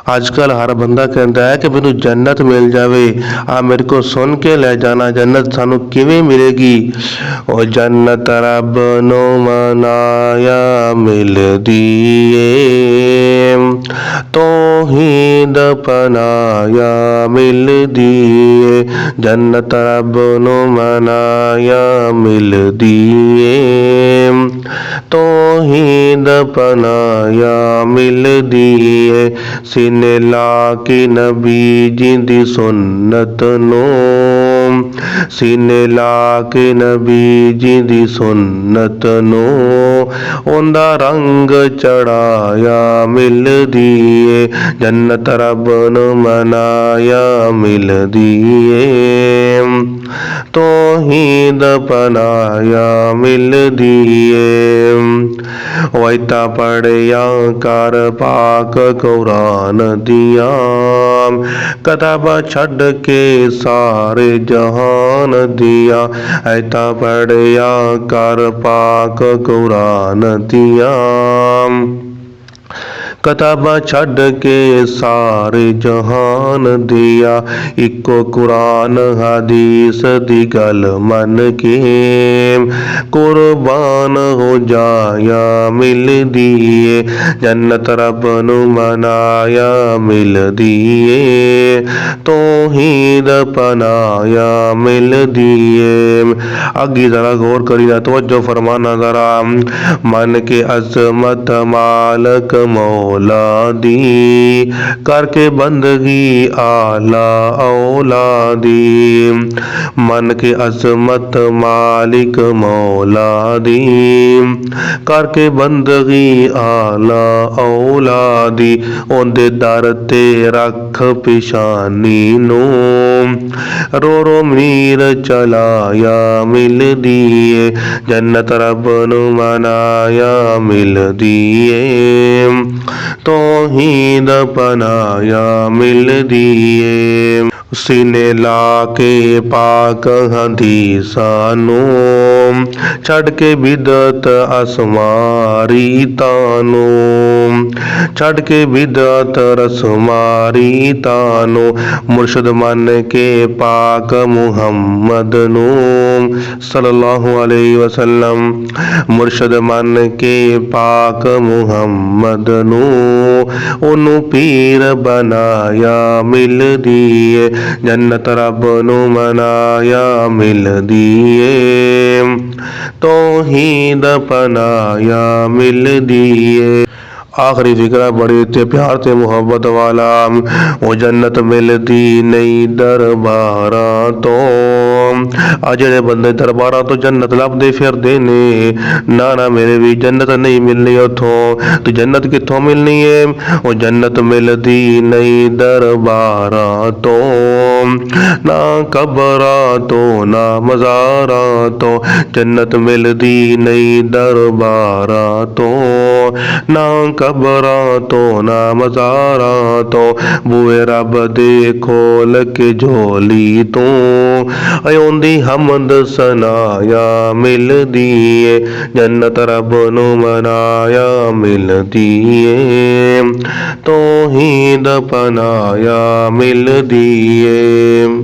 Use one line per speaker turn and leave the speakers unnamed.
अजकल हर बंदा कहता है कि मैनू जन्नत मिल जाए। आ मेरे को सुन के लै जाना, जन्नत सानू किवें मिलेगी। ओ जन्नत रब नू मनाया मिलदी ए, तौहीद अपनाया मिलदी ए। जन्नत रब नू मनाया मिलदी ए, तौहीद अपनाया मिलदी ए। सीने ला के नबी जी दी सुन्नत नू, सीने ला के नबी जी दी सुन्नत नू, उंदा रंग चढ़ाया मिलदी ए। जन्नत रब नू मनाया मिलदी ए, तौहीद अपनाया मिलदी ए। वैता पढ़िया कर पाक कुरान दिया, किताबां छड़ के सारे जहान दिया। ऐता पढ़िया कर पाक कुरान दिया, किताबां छड़ के सारे जहान दिया। इको कुरान हदीस दी गल मन के, कुर्बान हो जाया मिलदी ए। जन्नत रब नू मनाया मिलदी ए, तौहीद अपनाया मिलदी ए। अगी जरा गौर करिए, तवज्जो फरमाना जरा। मन के अजमत मालक मौला दी, करके बंदगी आला औलादी। मन के अजमत मालिक मौला दी, करके बंदगी आला औलादी। उंदे दर ते रख पिशानी नू, रो रो मीर चलाया मिलदी ए। जन्नत रब नू मनाया मिलदी ए, तौहीद अपनाया मिलदी ए। सीने ला के पाक हदीसां नू, छड़ के बिदअत असमारी तानू, छड़ के बिदअत रस्मारी तानू। मुर्शद मन के पाक मुहम्मद नू सल्लल्लाहु अलैहि वसल्लम, मुर्शद मन के पाक मुहम्मद नू, ओनू पीर बनाया मिलदी ए। जन्नत रब नू मनाया मिलदी ए, तौहीद अपनाया मिलदी ए। आखिरी फिक्रा बड़ी ते प्यार ते मुहब्बत वाला। वो जन्नत मिलदी नहीं दरबारां तो, आ जेड़े बंदे दरबारां तो जन्नत लभदे फिरदे ने, ना ना मेरे भी जन्नत नहीं मिलनी उथों। तो जन्नत कित्थों मिलनी है? वो जन्नत मिलदी नहीं दरबारां तो, ना कबरां तो ना मज़ारां तो। जन्नत मिलदी नहीं दरबारां तो, ना कबरां तो ना मज़ारां तो। बूए रब दे खोल के झोली तू, औंदी हमद सनाया मिलदी ए। जन्नत रब नू मनाया मिलदी ए, तौहीद अपनाया मिलदी ए।